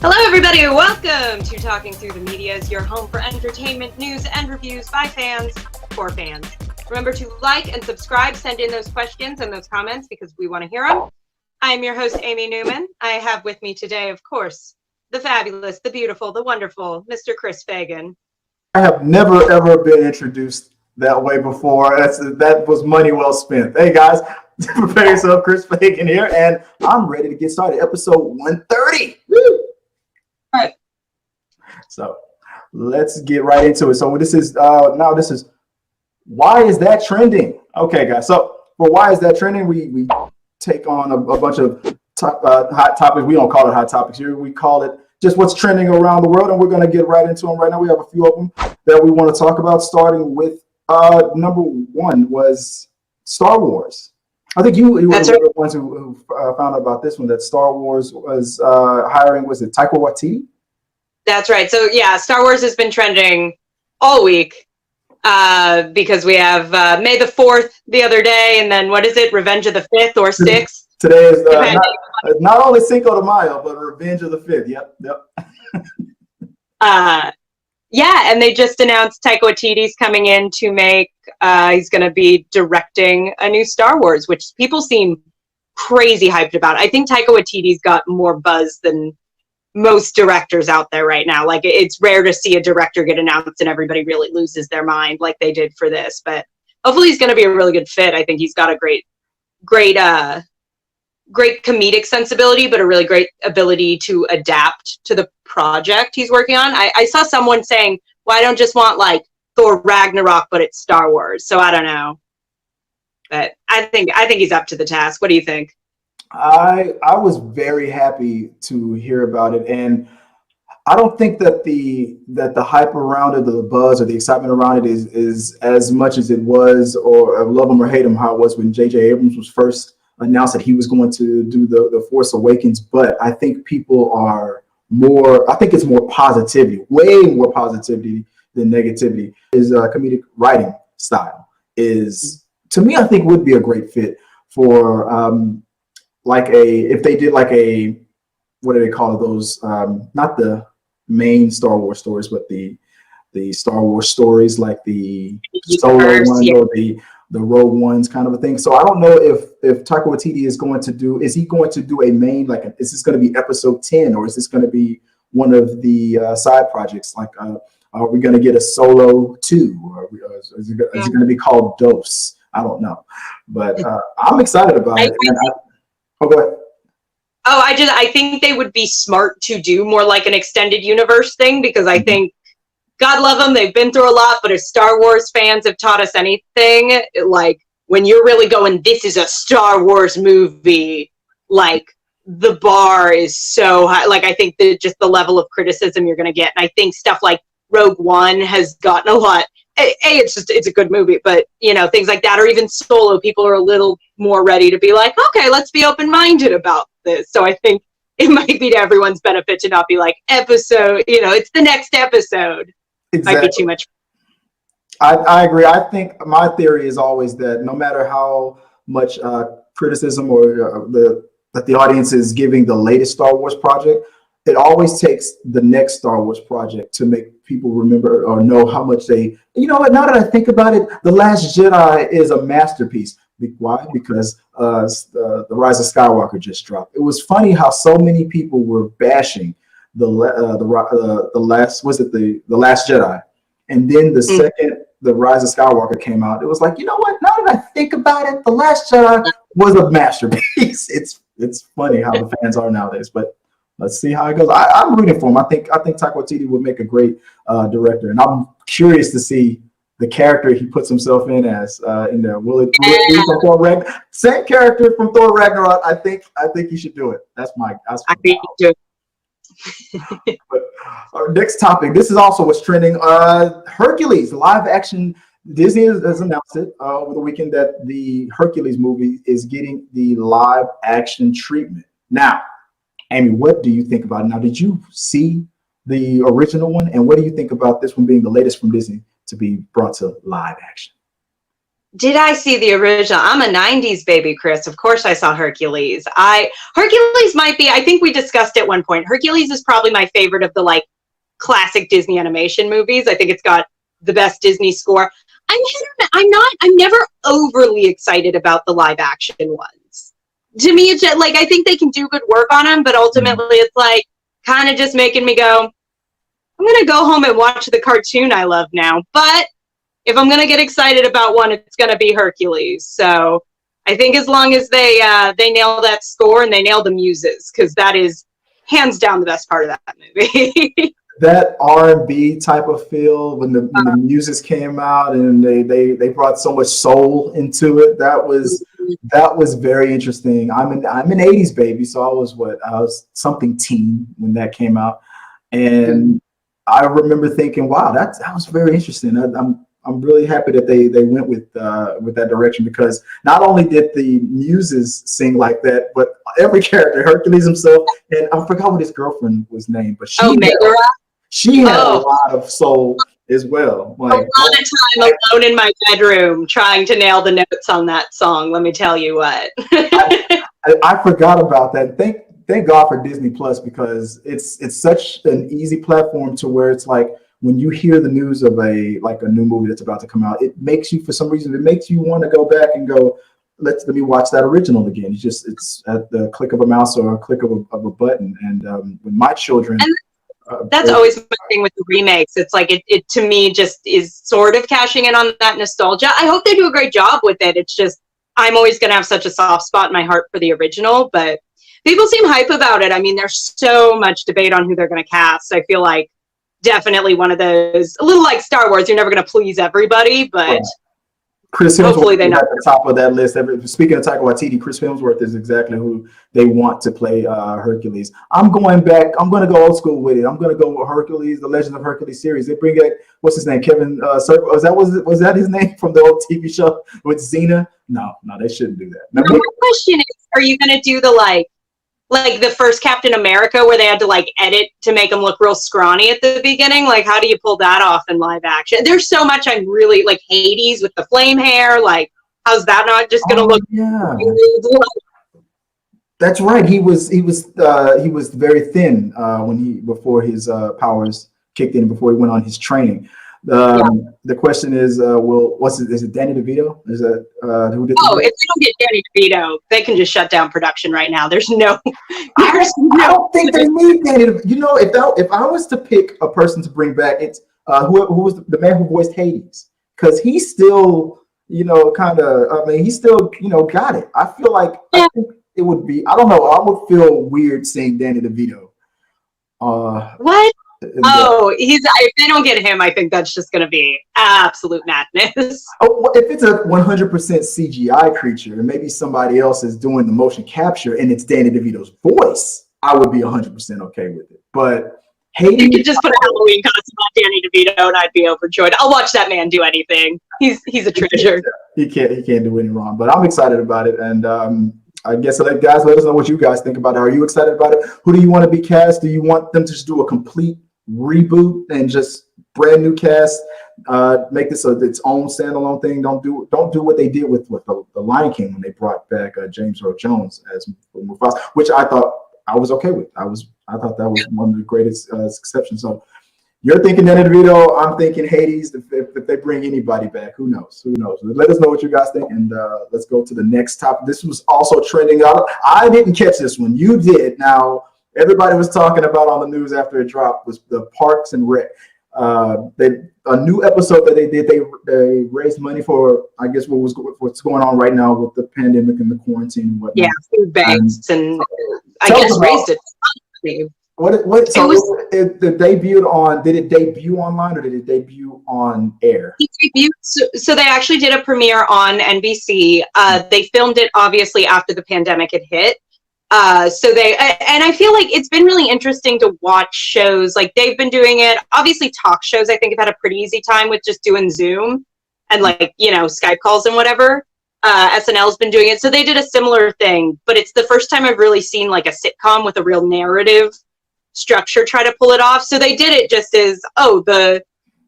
Hello, everybody. Welcome to Talking Through the Medias, your home for entertainment, news, and reviews by fans for fans. Remember to like and subscribe. Send in those questions and those comments because we want to hear them. I'm your host, Amy Newman. I have with me today, of course, the fabulous, the beautiful, the wonderful Mr. Chris Fagan. I have never, ever been introduced that way before. That was money well spent. Hey, guys, prepare yourself. Chris Fagan here, and I'm ready to get started. Episode 130. Woo! All right. So let's get right into it. So this is why is that trending? Okay, guys. So for why is that trending, we take on a bunch of hot topics. We don't call it hot topics here. We call it just what's trending around the world, and we're going to get right into them right now. We have a few of them that we want to talk about, starting with number one was Star Wars. I think you were one of the ones who found out about this one, that Star Wars was hiring, was it Taika Waititi? That's right. So yeah, Star Wars has been trending all week because we have May the 4th the other day, and then what is it, Revenge of the 5th or 6th? Today is not only Cinco de Mayo, but Revenge of the 5th. Yep. Yeah, and they just announced Taika Waititi's coming in to make, he's going to be directing a new Star Wars, which people seem crazy hyped about. I think Taika Waititi's got more buzz than most directors out there right now. Like, it's rare to see a director get announced and everybody really loses their mind like they did for this. But hopefully he's going to be a really good fit. I think he's got a great comedic sensibility, but a really great ability to adapt to the project he's working on. I saw someone saying, well, I don't just want like Thor Ragnarok, but it's Star Wars. So I don't know. But I think he's up to the task. What do you think? I was very happy to hear about it, and I don't think that the hype around it, the buzz or the excitement around it is as much as it was, or love him or hate him, how it was when J.J. Abrams was first announced that he was going to do the Force Awakens. But I think people are more, I think it's more positivity, way more positivity than negativity. His comedic writing style is, to me, I think would be a great fit for if they did like a, what do they call those? Not the main Star Wars stories, but the Star Wars stories, like the Solo one or the Rogue Ones kind of a thing. So I don't know if Taika Waititi is going to do, is he going to do a main, like, is this going to be episode 10, or is this going to be one of the side projects? Like, are we going to get a Solo 2? Or is it going to be called Dose? I don't know. But I'm excited about it. Go ahead. I think they would be smart to do more like an extended universe thing, because I think, God love them, they've been through a lot, but if Star Wars fans have taught us anything, like, when you're really going, this is a Star Wars movie, like, the bar is so high. Like, I think that just the level of criticism you're going to get, and I think stuff like Rogue One has gotten a lot. It's a good movie, but, you know, things like that, or even Solo, people are a little more ready to be like, okay, let's be open-minded about this. So I think it might be to everyone's benefit to not be like, episode, you know, it's the next episode. Exactly. Might be too much. I agree. I think my theory is always that no matter how much criticism or that the audience is giving the latest Star Wars project, it always takes the next Star Wars project to make people remember or know how much they, you know what, now that I think about it, The Last Jedi is a masterpiece. Why? Because the Rise of Skywalker just dropped. It was funny how so many people were bashing the Last Jedi, and then the second the Rise of Skywalker came out, it was like, you know what, now that I think about it, The Last Jedi was a masterpiece. It's funny how the fans are nowadays, but let's see how it goes. I'm rooting for him. I think Taika Waititi would make a great director, and I'm curious to see the character he puts himself in as in there. Will it be from Thor Ragnarok? Same character from Thor Ragnarok. I think he should do it. That's my. I think he should. But our next topic. This is also what's trending. Hercules live action. Disney has announced it over the weekend that the Hercules movie is getting the live action treatment. Now, Amy, what do you think about it? Now, did you see the original one, and what do you think about this one being the latest from Disney to be brought to live action? Did I see the original? I'm a 90s baby, Chris. Of course I saw Hercules. Hercules might be, I think we discussed at one point, Hercules is probably my favorite of the like classic Disney animation movies. I think it's got the best Disney score. I'm never overly excited about the live action ones. To me, it's just, like, I think they can do good work on them, but ultimately it's like kind of just making me go, I'm going to go home and watch the cartoon I love now. But if I'm going to get excited about one, it's going to be Hercules. So I think as long as they nail that score and they nail the muses, because that is hands down the best part of that movie. That R&B type of feel when the music came out and they brought so much soul into it. That was very interesting. I'm an 80s baby, so I was something teen when that came out, and I remember thinking, wow, that was very interesting. I'm really happy that they went with that direction, because not only did the muses sing like that, but every character, Hercules himself, and I forgot what his girlfriend was named, but she had a lot of soul as well. Like, a lot of time alone in my bedroom trying to nail the notes on that song. Let me tell you what. I forgot about that. Thank God for Disney Plus, because it's such an easy platform to where it's like, when you hear the news of a new movie that's about to come out, it makes you, for some reason, it makes you want to go back and go, let me watch that original again. It's at the click of a mouse or a click of a button. And with my children, that's always my thing with the remakes. It's like it to me just is sort of cashing in on that nostalgia. I hope they do a great job with it. It's just I'm always going to have such a soft spot in my heart for the original, but people seem hype about it. I mean, there's so much debate on who they're going to cast. I feel like definitely one of those, a little like Star Wars, you're never going to please everybody, but Chris Hemsworth is at the top of that list. Speaking of Taika Waititi, Chris Hemsworth is exactly who they want to play Hercules. I'm going back. I'm going to go old school with it. I'm going to go with Hercules, the Legend of Hercules series. They bring it. What's his name? Kevin was that his name from the old TV show with Xena? No, they shouldn't do that. My question is, are you going to do the like the first Captain America where they had to like edit to make him look real scrawny at the beginning? Like, how do you pull that off in live action? There's so much I'm really like Hades with the flame hair. Like, how's that not just gonna look? Yeah, that's right. He was very thin before his powers kicked in, before he went on his training. The question is, is it Danny DeVito? Is that who did? Oh, if they don't get Danny DeVito, they can just shut down production right now. I don't think they need Danny DeVito. You know, if I was to pick a person to bring back, it's who was the man who voiced Hades, because he's still, kind of. I mean, he still, got it. I feel like I think it would be. I don't know. I would feel weird seeing Danny DeVito. What? If they don't get him, I think that's just going to be absolute madness. Oh, if it's a 100% CGI creature and maybe somebody else is doing the motion capture and it's Danny DeVito's voice, I would be 100% okay with it. But Hades, you could just put a Halloween costume on Danny DeVito and I'd be overjoyed. I'll watch that man do anything. He's a treasure. He can't do any wrong. But I'm excited about it, and I guess, guys, let us know what you guys think about it. Are you excited about it? Who do you want to be cast? Do you want them to just do a complete reboot and just brand new cast, make this its own standalone thing? Don't do what they did with the Lion King when they brought back James Earl Jones as Mufasa, which I thought I was okay with. I thought that was one of the greatest exceptions. So you're thinking Danny DeVito, I'm thinking Hades. If they bring anybody back, who knows? Let us know what you guys think, and let's go to the next topic. This was also trending out. I didn't catch this one. You did. Now, everybody was talking about on the news after it dropped was the Parks and Rec. A new episode that they did. They raised money for, I guess, what's going on right now with the pandemic and the quarantine and whatnot. Yeah, food banks, and I guess raised it. It debuted on? Did it debut online or did it debut on air? It debuted, so they actually did a premiere on NBC. They filmed it obviously after the pandemic had hit. And I feel like it's been really interesting to watch shows like they've been doing it. Obviously, talk shows I think have had a pretty easy time with just doing Zoom and Skype calls and whatever. SNL's been doing it, so they did a similar thing. But it's the first time I've really seen like a sitcom with a real narrative structure try to pull it off. So they did it just as, the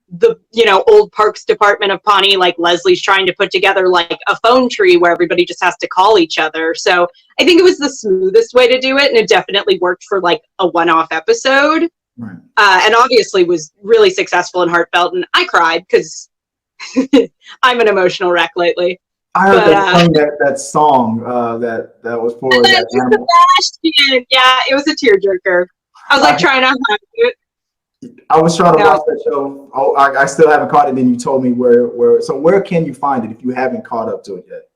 the, you know, old parks department of Pawnee, like Leslie's trying to put together like a phone tree where everybody just has to call each other. So I think it was the smoothest way to do it, and it definitely worked for like a one-off episode. Right. And obviously was really successful and heartfelt, and I cried because I'm an emotional wreck lately. I heard they playing that song that was for that animal. Sebastian. Yeah, it was a tearjerker. I was like trying to hide it. I was trying to watch that show. Oh, I still haven't caught it. And you told me where. So where can you find it if you haven't caught up to it yet?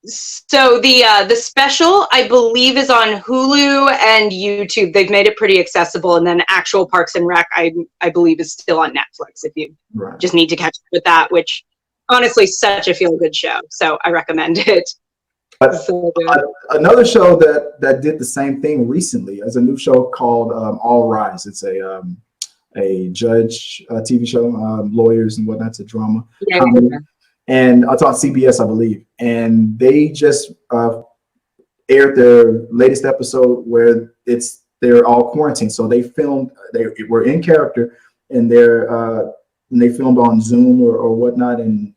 So the special, I believe, is on Hulu and YouTube. They've made it pretty accessible, and then actual Parks and Rec, I believe, is still on Netflix. If you just need to catch up with that, which honestly, such a feel good show. So I recommend it. But another show that did the same thing recently is a new show called All Rise. It's a judge TV show, lawyers and whatnot. It's a drama. Yeah. And it's on CBS, I believe. And they just aired their latest episode where they're all quarantined. So they were in character, and they filmed on Zoom or whatnot, and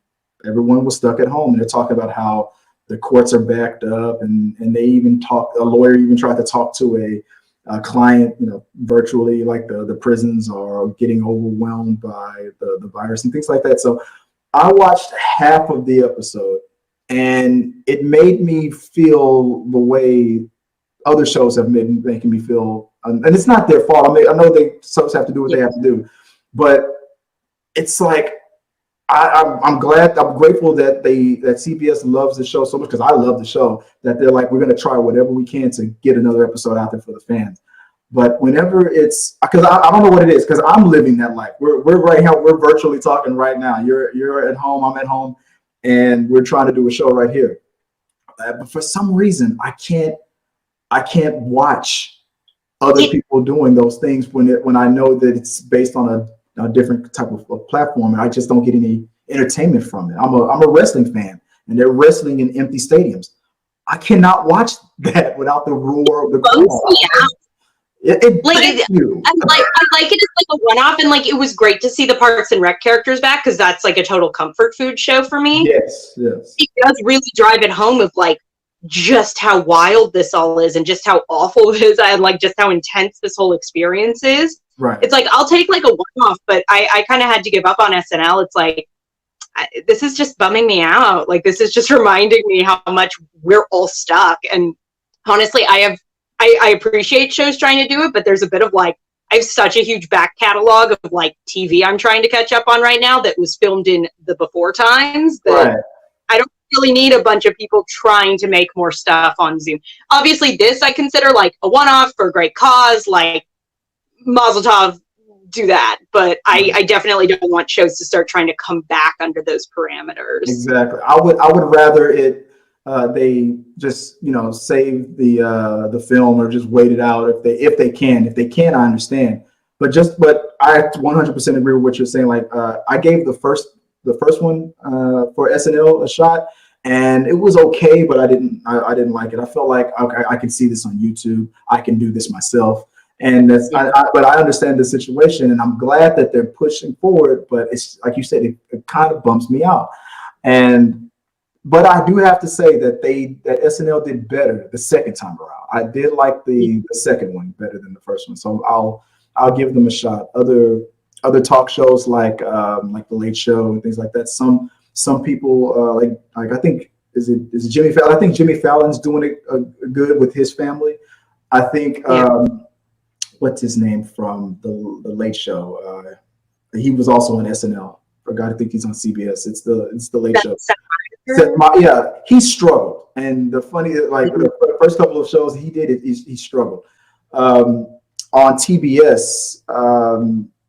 everyone was stuck at home. And they're talking about how the courts are backed up, and they even a lawyer even tried to talk to a client, you know, virtually, like the prisons are getting overwhelmed by the virus and things like that. So I watched half of the episode, and it made me feel the way other shows have making me feel, and it's not their fault. I mean, I know shows have to do what they have to do, but it's like I'm grateful that CBS loves the show so much, because I love the show, that they're like, we're going to try whatever we can to get another episode out there for the fans. But whenever it's, because I don't know what it is, because I'm living that life. We're right now, we're virtually talking right now. You're at home, I'm at home, and we're trying to do a show right here. But for some reason, I can't watch other people doing those things when I know that it's based on a different type of platform, and I just don't get any entertainment from it. I'm a wrestling fan, and they're wrestling in empty stadiums. I cannot watch that without the roar of the crowd. It like I like it as like a one-off, and like it was great to see the Parks and Rec characters back, because that's like a total comfort food show for me. Yes. It does really drive it home of like just how wild this all is, and just how awful it is, and like just how intense this whole experience is. Right. It's like I'll take like a one-off, but I kind of had to give up on SNL. It's like this is just bumming me out. Like this is just reminding me how much we're all stuck. And honestly, I appreciate shows trying to do it, but there's a bit of like, I have such a huge back catalog of like TV I'm trying to catch up on right now that was filmed in the before times that I don't really need a bunch of people trying to make more stuff on Zoom. Obviously this I consider like a one-off for a great cause, like Mazel Tov, do that. But I definitely don't want shows to start trying to come back under those parameters. Exactly. I would rather they just, you know, save the film, or just wait it out if they can. If they can, I understand. But I 100% agree with what you're saying. Like I gave the first one for SNL a shot, and it was okay, but I didn't like it. I felt like, okay, I can see this on YouTube. I can do this myself. And but I understand the situation, and I'm glad that they're pushing forward. But it's like you said, it kind of bumps me out. But I do have to say that SNL did better the second time around. I did like the second one better than the first one, so I'll give them a shot. Other talk shows like The Late Show and things like that. Some people like I think is it Jimmy Fallon? I think Jimmy Fallon's doing it good with his family. I think what's his name from the Late Show? He was also on SNL. I think he's on CBS. It's the Late Show. Yeah, he struggled, and the funny, like the first couple of shows he did, he struggled. On TBS,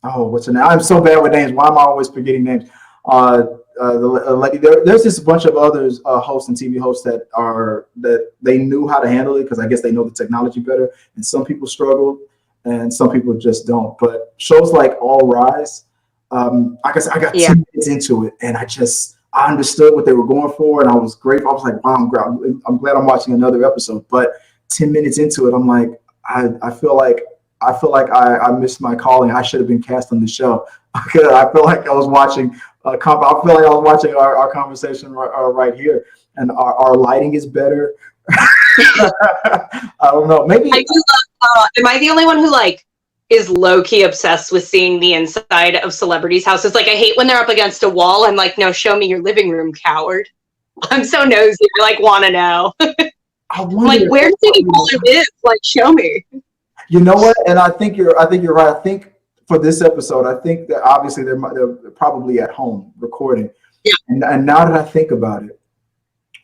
what's her name? I'm so bad with names. Why am I always forgetting names? There's just a bunch of others, hosts and TV hosts that they knew how to handle it, because I guess they know the technology better. And some people struggled, and some people just don't. But shows like All Rise, I guess I got 10 minutes into it, and I understood what they were going for, and I was grateful. I was like, wow, I'm glad I'm watching another episode. But 10 minutes into it, I'm like, I feel like I feel like I missed my calling. I should have been cast on the show. I feel like I was watching. I feel like I was watching our conversation right here, and our lighting is better. I don't know. Maybe I do love. Am I the only one who like is low key obsessed with seeing the inside of celebrities' houses? Like, I hate when they're up against a wall. I'm like, no, show me your living room, coward. I'm so nosy. I like want to know. I'm like, where does Eddie Muller live? Like, show me. You know what? And I think you're right. I think for this episode, I think that obviously they're probably at home recording. Yeah. And now that I think about it,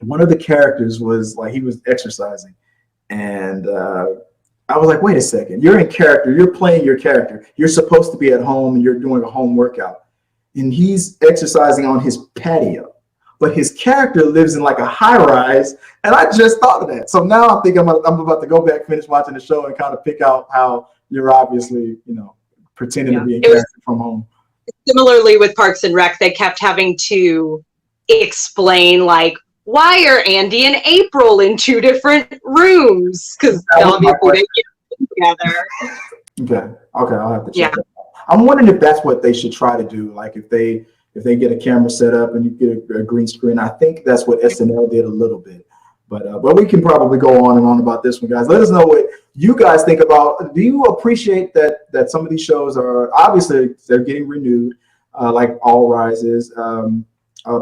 one of the characters was like, he was exercising, and I was like, wait a second, you're in character, you're playing your character, you're supposed to be at home and you're doing a home workout, and he's exercising on his patio, but his character lives in like a high rise, and I just thought of that. So now I think I'm about to go back, finish watching the show, and kind of pick out how you're obviously, pretending to be in character from home. Similarly with Parks and Rec, they kept having to explain like, why are Andy and April in two different rooms? Because obviously they get together. Okay, I'll have to check that out. I'm wondering if that's what they should try to do. Like if they get a camera set up and you get a green screen. I think that's what SNL did a little bit. But we can probably go on and on about this one, guys. Let us know what you guys think about. Do you appreciate that some of these shows are obviously they're getting renewed, like All Rises.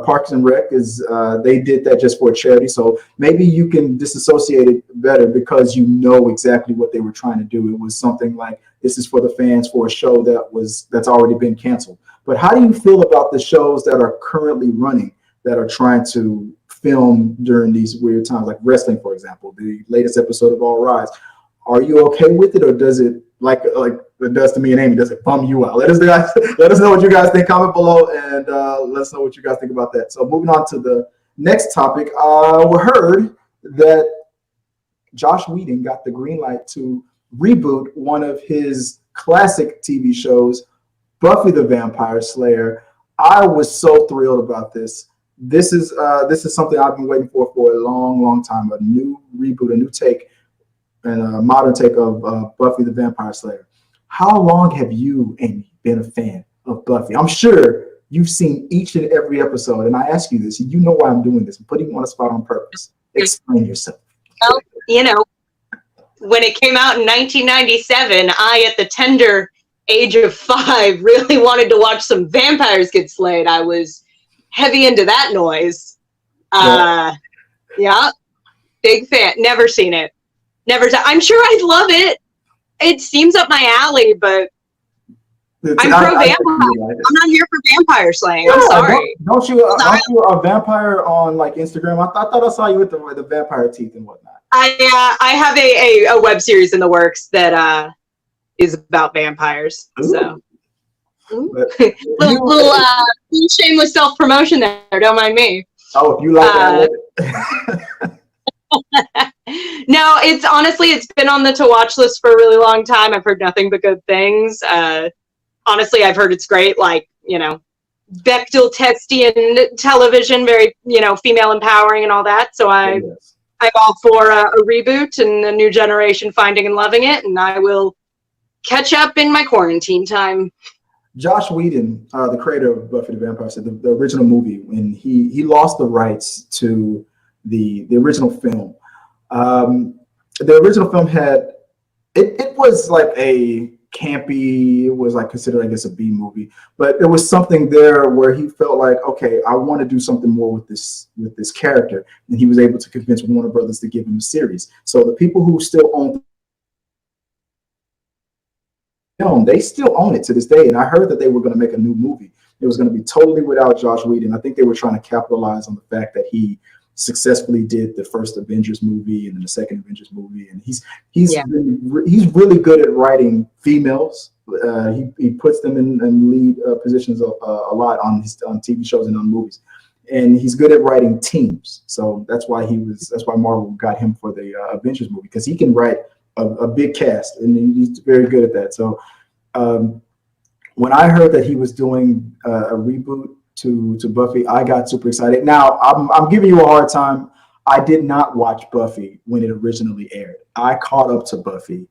Parks and Rec is they did that just for a charity, so maybe you can disassociate it better because you know exactly what they were trying to do. It was something like, this is for the fans for a show that's already been canceled. But how do you feel about the shows that are currently running that are trying to film during these weird times, like wrestling, for example, the latest episode of All Rise? Are you okay with it, or does it like it does to me and Amy? Does it bum you out? Let us know what you guys think. Comment below, and let us know what you guys think about that. So moving on to the next topic, we heard that Josh Whedon got the green light to reboot one of his classic TV shows, Buffy the Vampire Slayer. I was so thrilled about this. This is something I've been waiting for a long, long time. A new reboot, a new take, and a modern take of Buffy the Vampire Slayer. How long have you, Amy, been a fan of Buffy? I'm sure you've seen each and every episode, and I ask you this, and you know why I'm doing this. I'm putting you on the spot on purpose. Explain yourself. Well, when it came out in 1997, I, at the tender age of 5, really wanted to watch some vampires get slayed. I was heavy into that noise. Yeah, big fan. Never seen it. I'm sure I'd love it. It seems up my alley, but I'm pro-vampire. I'm not here for vampire slaying. I'm sorry. Don't you a vampire on like Instagram? I thought I saw you with the vampire teeth and whatnot. I have a web series in the works that is about vampires. Ooh. So little shameless self-promotion there. Don't mind me. Oh, if you like that. No, it's been on the to watch list for a really long time. I've heard nothing but good things. Honestly, I've heard it's great. Like, Bechdel Testian television, very, female empowering and all that. So I'm all for a reboot and a new generation finding and loving it. And I will catch up in my quarantine time. Josh Whedon, the creator of Buffy the Vampire Slayer, the original movie, when he lost the rights to the original film. The original film had it was like a campy, it was like considered, I guess, a B movie, but there was something there where he felt like, okay, I want to do something more with this character, and he was able to convince Warner Brothers to give him a series. So the people who still own film, they still own it to this day. And I heard that they were going to make a new movie. It was going to be totally without Josh Whedon. I think they were trying to capitalize on the fact that he successfully did the first Avengers movie and then the second Avengers movie, and he's really good at writing females. He puts them in lead positions a lot on TV shows and on movies, and he's good at writing teams. So that's why Marvel got him for the Avengers movie, because he can write a big cast, and he's very good at that. So when I heard that he was doing a reboot to Buffy, I got super excited. Now, I'm giving you a hard time. I did not watch Buffy when it originally aired. I caught up to Buffy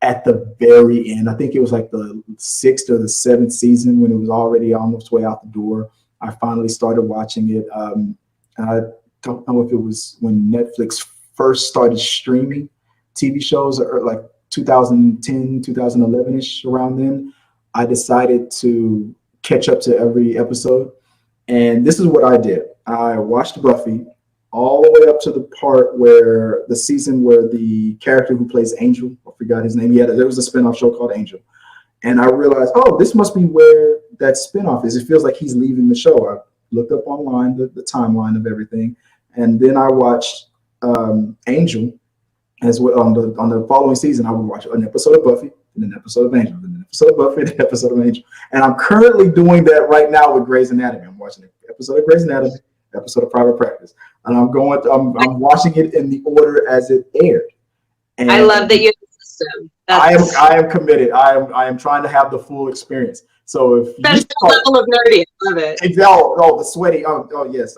at the very end. I think it was like the 6th or the 7th season when it was already almost way out the door. I finally started watching it. I don't know if it was when Netflix first started streaming TV shows, or like 2010, 2011-ish, around then. I decided to catch up to every episode. And this is what I did. I watched Buffy all the way up to the part where the season where the character who plays Angel, I forgot his name. There was a spinoff show called Angel. And I realized, oh, this must be where that spinoff is. It feels like he's leaving the show. I looked up online the timeline of everything. And then I watched Angel as well. On the following season, I would watch an episode of Buffy, and an episode of Angel, and an episode of Buffy, and an episode of Angel. And I'm currently doing that right now with Grey's Anatomy. I'm watching an episode of Grey's Anatomy, episode of Private Practice, and I'm watching it in the order as it aired. And I love that you have a system. I am committed. I am trying to have the full experience. So if special level of nerdy, I love it. Oh, the sweaty. Oh yes,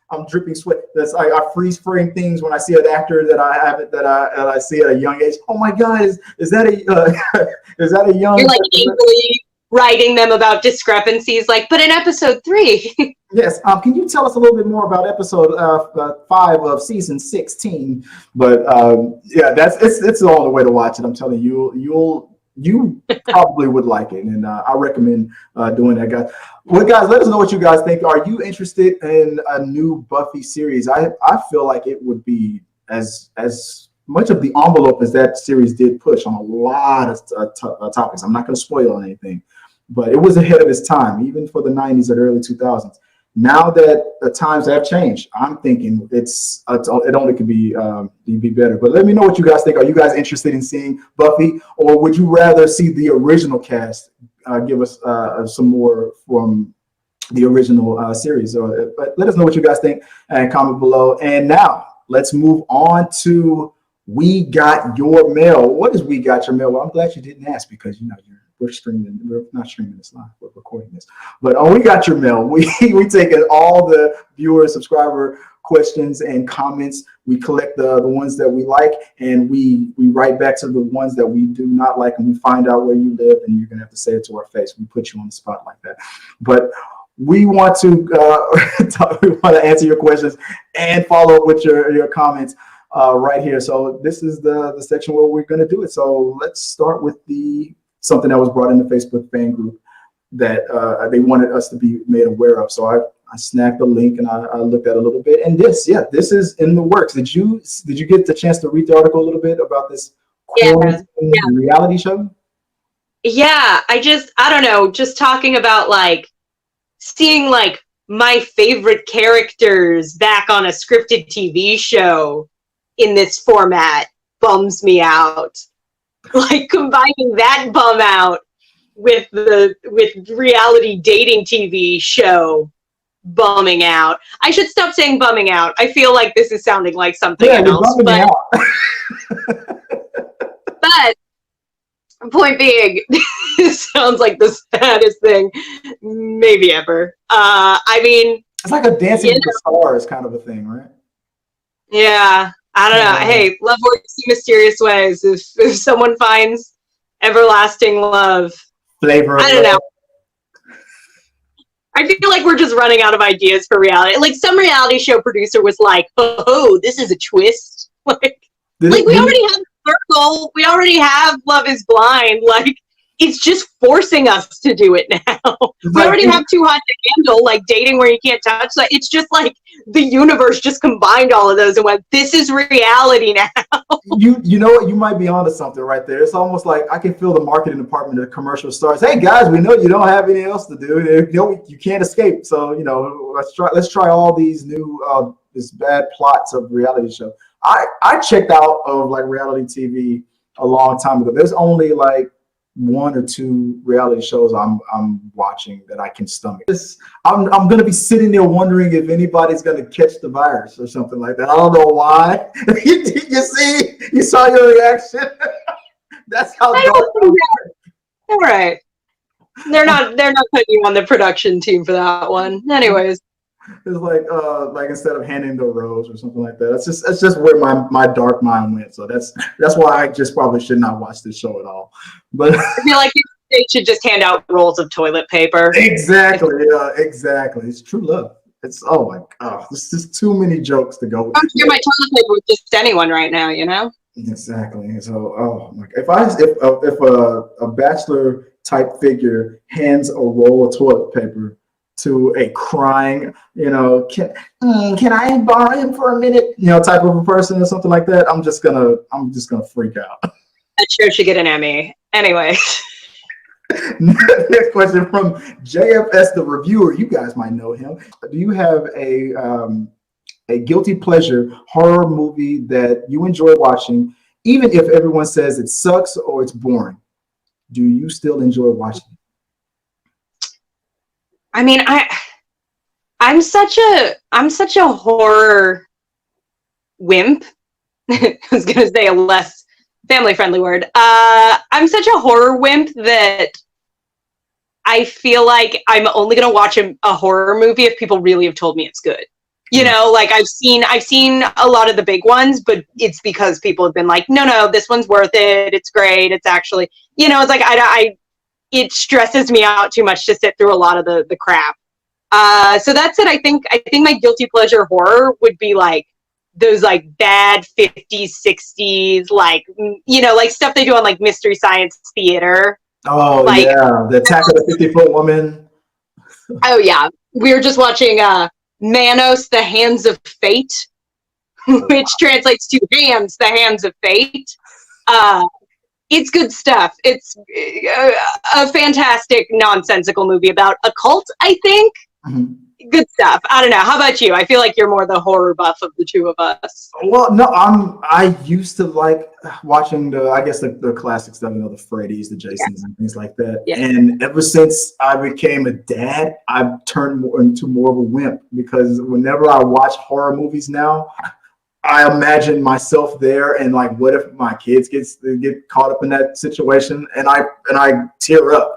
I'm dripping sweat. I freeze frame things when I see an actor that I see at a young age. Oh my God, is that a young? You're like angrily writing them about discrepancies, like, but in episode 3. Yes. Can you tell us a little bit more about episode 5 of season 16? But yeah, it's all the way to watch it. I'm telling you, you probably would like it, and I recommend doing that, guys. Well, guys, let us know what you guys think. Are you interested in a new Buffy series? I feel like it would be as much of the envelope as that series did push on a lot of topics. I'm not going to spoil anything, but it was ahead of its time, even for the 90s and early 2000s. Now that the times have changed, I'm thinking it only could be better. But let me know what you guys think. Are you guys interested in seeing Buffy, or would you rather see the original cast give us some more from the original series? But let us know what you guys think and comment below. And now let's move on to We Got Your Mail. What is We Got Your Mail? Well, I'm glad you didn't ask, because we're not streaming this live, we're recording this. But We Got Your Mail. We take all the viewer, subscriber questions and comments. We collect the ones that we like, and we write back to the ones that we do not like, and we find out where you live, and you're gonna have to say it to our face. We put you on the spot like that. But we want to answer your questions and follow up with your comments right here. So this is the section where we're going to do it. So let's start with something that was brought in the Facebook fan group that they wanted us to be made aware of. So I snagged the link and I looked at it a little bit. And this is in the works. Did you get the chance to read the article a little bit about this reality show? Yeah, I don't know, just talking about like seeing like my favorite characters back on a scripted TV show in this format bums me out. Like combining that bum out with reality dating TV show bumming out. I should stop saying bumming out. I feel like this is sounding like something else. But point being, this sounds like the saddest thing maybe ever. I mean, it's like a Dancing with the Stars kind of a thing, right? Yeah, I don't know. Hey, love works in mysterious ways. If someone finds everlasting love, flavor, I don't know. I feel like we're just running out of ideas for reality. Like some reality show producer was like, "Oh, this is a twist." Like we already have Circle. We already have Love Is Blind. Like it's just forcing us to do it now. We already have Too Hot to Handle, like dating where you can't touch. Like it's just like the universe just combined all of those and went, "This is reality now." You know what? You might be onto something right there. It's almost like I can feel the marketing department of the commercial stars. Hey guys, we know you don't have anything else to do. You know you can't escape. So let's try all these new this bad plots of reality show. I checked out of like reality TV a long time ago. There's only like 1 or 2 reality shows I'm watching that I can stomach. I'm gonna be sitting there wondering if anybody's gonna catch the virus or something like that. I don't know why. you saw your reaction. That's how. All right. They're not putting you on the production team for that one. Anyways. It's like instead of handing the rose or something like that. That's just where my dark mind went. So that's why I just probably should not watch this show at all. But I feel like they should just hand out rolls of toilet paper. exactly, exactly. It's true love. It's oh my god, this is too many jokes to go. I don't share my toilet paper with just anyone right now, you know. Exactly. So, oh my! If a bachelor type figure hands a roll of toilet paper to a crying, can I borrow him for a minute, type of a person or something like that, I'm just gonna freak out. That show should get an Emmy. Anyway. Next question from JFS the reviewer. You guys might know him. Do you have a guilty pleasure horror movie that you enjoy watching, even if everyone says it sucks or it's boring? Do you still enjoy watching it? I mean, I'm such a horror wimp. I was gonna say a less family friendly word. I'm such a horror wimp that I feel like I'm only gonna watch a horror movie if people really have told me it's good. You know, like I've seen a lot of the big ones, but it's because people have been like, no, this one's worth it. It's great. It's actually, it's like it stresses me out too much to sit through a lot of the crap. So that's it. I think my guilty pleasure horror would be like those like bad 50s, 60s, like, like stuff they do on like Mystery Science Theater. Oh, like, yeah. The Attack of the 50-Foot Woman. Oh, yeah. We were just watching Manos, The Hands of Fate, which translates to Hands, The Hands of Fate. It's good stuff. It's a fantastic, nonsensical movie about a cult, I think. Mm-hmm. Good stuff. I don't know. How about you? I feel like you're more the horror buff of the two of us. Well, no, I used to like watching the classic stuff, the Freddy's, the Jasons, and things like that. Yeah. And ever since I became a dad, I've turned into more of a wimp, because whenever I watch horror movies now, I imagine myself there, and like, what if my kids get caught up in that situation, and I tear up.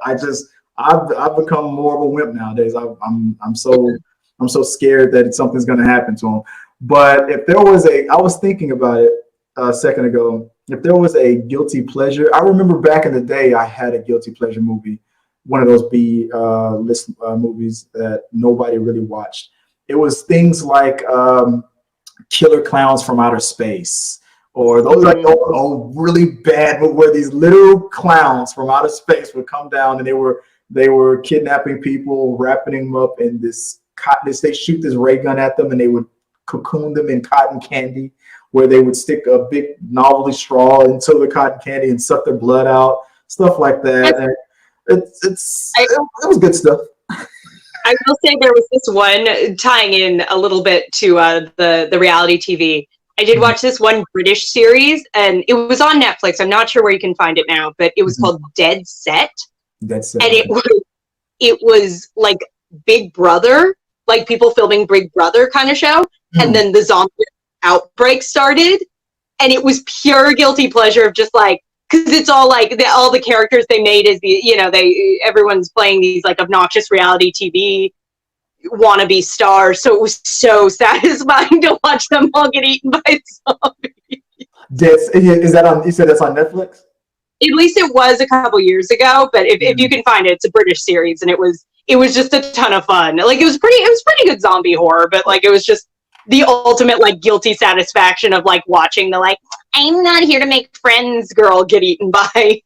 I've become more of a wimp nowadays. I'm so scared that something's going to happen to them. But if there was I was thinking about it a second ago. If there was a guilty pleasure, I remember back in the day I had a guilty pleasure movie, one of those B list movies that nobody really watched. It was things like Killer Clowns from Outer Space, or those like really bad, but where these literal clowns from outer space would come down, and they were kidnapping people, wrapping them up in this cotton. They shoot this ray gun at them, and they would cocoon them in cotton candy, where they would stick a big novelty straw into the cotton candy and suck their blood out, stuff like that. And it was good stuff. I will say there was this one, tying in a little bit to the reality TV. I did watch this one British series, and it was on Netflix. I'm not sure where you can find it now, but it was called Dead Set. Dead Set. And it was like Big Brother, like people filming Big Brother kind of show. And then the zombie outbreak started, and it was pure guilty pleasure of just like, because it's all like all the characters they made is everyone's playing these like obnoxious reality TV wannabe stars, so it was so satisfying to watch them all get eaten by zombies. Is that on? You said that's on Netflix? At least it was a couple years ago, but if you can find it, it's a British series, and it was just a ton of fun. Like it was pretty good zombie horror, but like it was just the ultimate like guilty satisfaction of like watching the like, I'm not here to make friends girl get eaten by.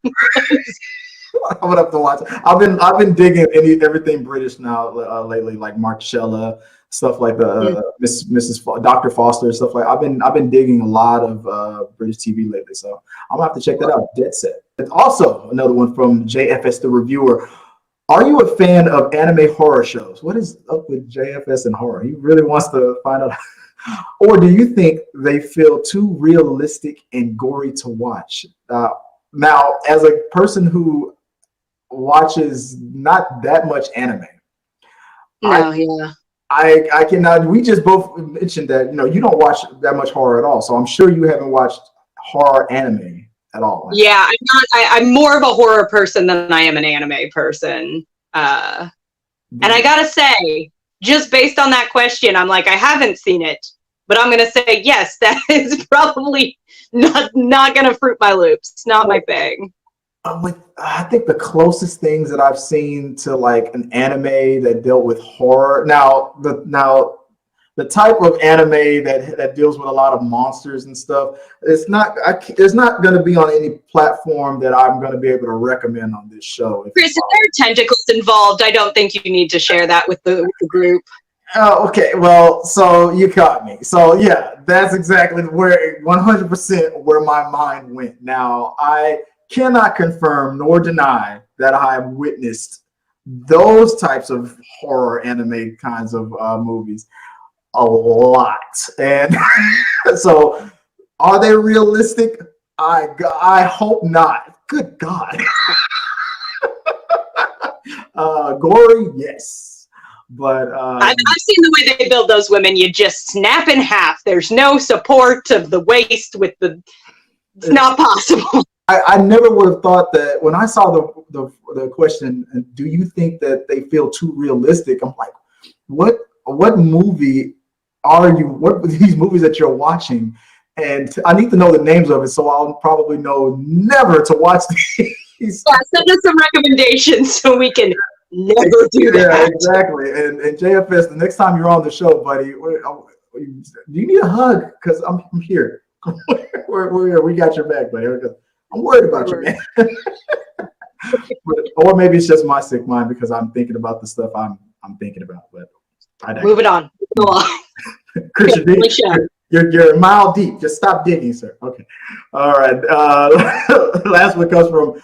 I'm gonna have to watch it. I've been digging everything British now lately, like Marcella, stuff like the Mrs. Dr. Foster, stuff like. I've been digging a lot of British TV lately, so I'm gonna have to check that out. Dead Set. It's also another one from JFS the reviewer. Are you a fan of anime horror shows? What is up with JFS and horror? He really wants to find out. Or do you think they feel too realistic and gory to watch? Now, as a person who watches not that much anime, I cannot. We just both mentioned that you don't watch that much horror at all, so I'm sure you haven't watched horror anime at all. Yeah, I'm not. I'm more of a horror person than I am an anime person. And I gotta say, just based on that question, I'm like, I haven't seen it, but I'm gonna say yes. That is probably not gonna fruit my loops. It's not my thing. I think the closest things that I've seen to like an anime that dealt with horror. Now the type of anime that deals with a lot of monsters and stuff, it's not going to be on any platform that I'm going to be able to recommend on this show. Chris, if there are tentacles involved, I don't think you need to share that with the group. Oh, okay. Well, so you caught me. So yeah, that's exactly 100% where my mind went. Now, I cannot confirm nor deny that I have witnessed those types of horror anime kinds of movies a lot. And so are they realistic? I hope not. Good God. Gory, yes. But I've seen the way they build those women. You just snap in half. There's no support of the waist with the. It's not possible. I never would have thought that when I saw the question, do you think that they feel too realistic? I'm like, what movie are you? What are these movies that you're watching? And I need to know the names of it, so I'll probably know never to watch these. Yeah, send us some recommendations so we can never do that. Yeah, exactly. And JFS, the next time you're on the show, buddy, do you need a hug? Because I'm here. We got your back, buddy. I'm worried about you, man. Or maybe it's just my sick mind because I'm thinking about the stuff I'm thinking about. But move it on. Go on. Christian, you're a mile deep. Just stop digging, sir. Okay. All right. Last one comes from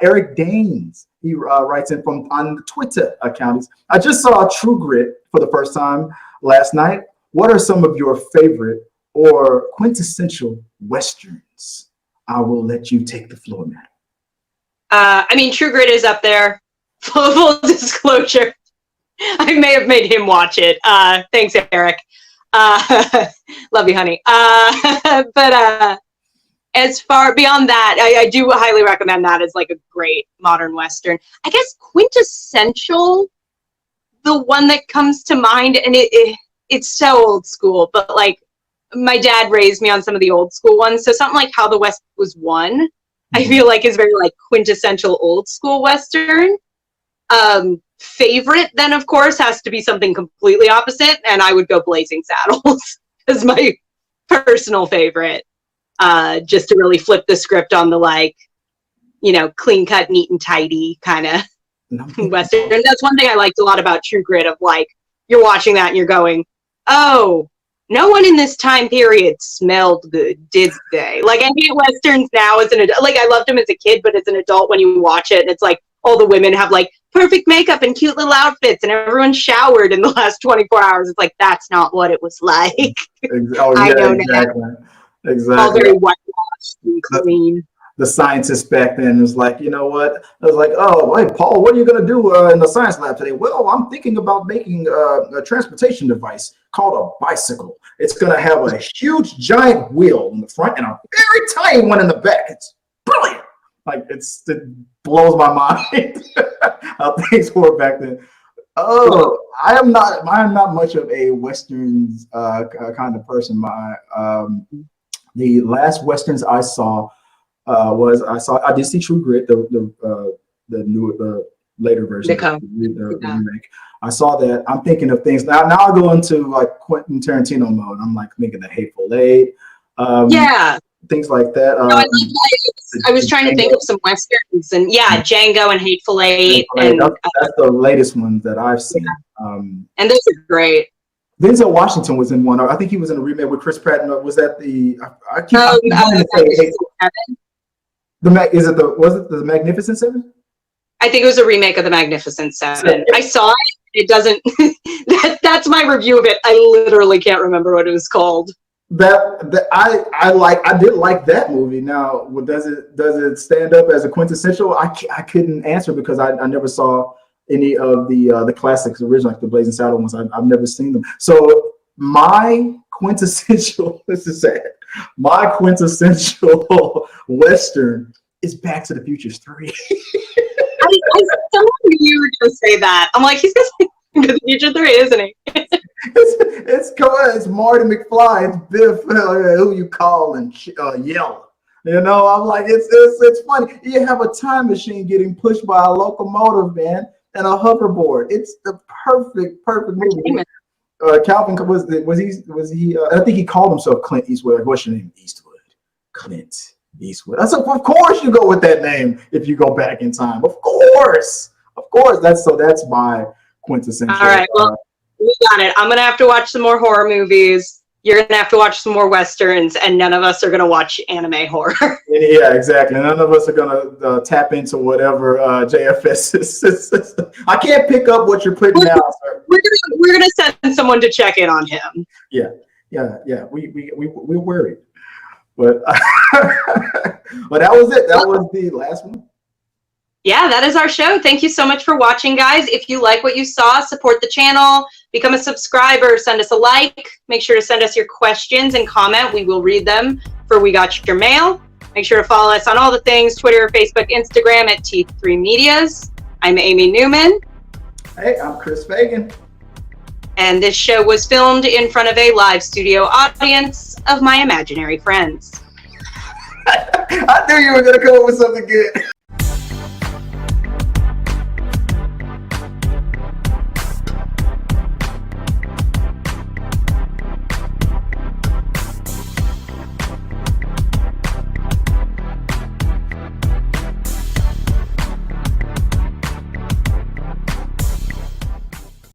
Eric Danes. He writes in on the Twitter account. I just saw True Grit for the first time last night. What are some of your favorite or quintessential Westerns? I will let you take the floor, man. I mean, True Grit is up there. Full disclosure. I may have made him watch it. Thanks, Eric. Love you, honey. But as far beyond that, I do highly recommend that as like a great modern Western. I guess quintessential, the one that comes to mind, and it's so old school, but like my dad raised me on some of the old school ones. So something like How the West Was Won, I feel like is very like quintessential old school Western. Favorite then of course has to be something completely opposite, and I would go Blazing Saddles as my personal favorite. Just to really flip the script on the like, clean cut, neat and tidy kind of Western. And that's one thing I liked a lot about True Grit, of like, you're watching that and you're going, oh, no one in this time period smelled good, did they? Like, I hate Westerns now as an adult. Like, I loved them as a kid, but as an adult, when you watch it, and it's like, all the women have like perfect makeup and cute little outfits, and everyone showered in the last 24 hours. It's like, that's not what it was like. Oh, yeah, I know exactly. now. Exactly. All very whitewashed and clean. The scientists back then was like, you know what? I was like, oh, hey, Paul, what are you going to do in the science lab today? Well, I'm thinking about making a transportation device called a bicycle. It's going to have a huge, giant wheel in the front and a very tiny one in the back. It's brilliant. Like, it blows my mind how things were back then. Oh, I am not much of a Westerns kind of person. The last Westerns I saw I did see True Grit, the later version, the remake. I saw that. I'm thinking of things now. Now I go into like Quentin Tarantino mode. I'm like thinking the Hateful Eight, things like that. No, I was trying to think of some Westerns, and Django and Hateful Eight, and that's the latest one that I've seen. And those are great. Denzel Washington was in one. I think he was in a remake with Chris Pratt. Was that the? Was it the Magnificent Seven? I think it was a remake of the Magnificent Seven. I saw it. It doesn't. That's my review of it. I literally can't remember what it was called. I did like that movie. Now, does it stand up as a quintessential? I couldn't answer because I never saw any of the classics, original, like the Blazing Saddle ones. I've never seen them. So my quintessential, this is sad. My quintessential Western is Back to the Future 3. I someone knew you were going to say that. I'm like, he's going to say the future 3, isn't he? It's Marty McFly, it's Biff, who you call and yell. You know, I'm like, it's funny. You have a time machine getting pushed by a locomotive, man, and a hoverboard. It's the perfect movie. Calvin was he? I think he called himself Clint Eastwood. Like, what's your name? Eastwood. Clint Eastwood. I said, of course you go with that name if you go back in time. Of course. That's my quintessential. All right, well, we got it. I'm gonna have to watch some more horror movies. You're gonna have to watch some more westerns, and none of us are gonna watch anime horror. Yeah, exactly. None of us are gonna tap into whatever JFS is. I can't pick up what you're putting down, sir. We're gonna send someone to check in on him. Yeah. We're worried, but but that was it. That was the last one. Yeah, that is our show. Thank you so much for watching, guys. If you like what you saw, support the channel, become a subscriber, send us a like. Make sure to send us your questions and comment. We will read them for We Got Your Mail. Make sure to follow us on all the things, Twitter, Facebook, Instagram at T3 Medias. I'm Amy Newman. Hey, I'm Chris Fagan. And this show was filmed in front of a live studio audience of my imaginary friends. I knew you were going to come up with something good.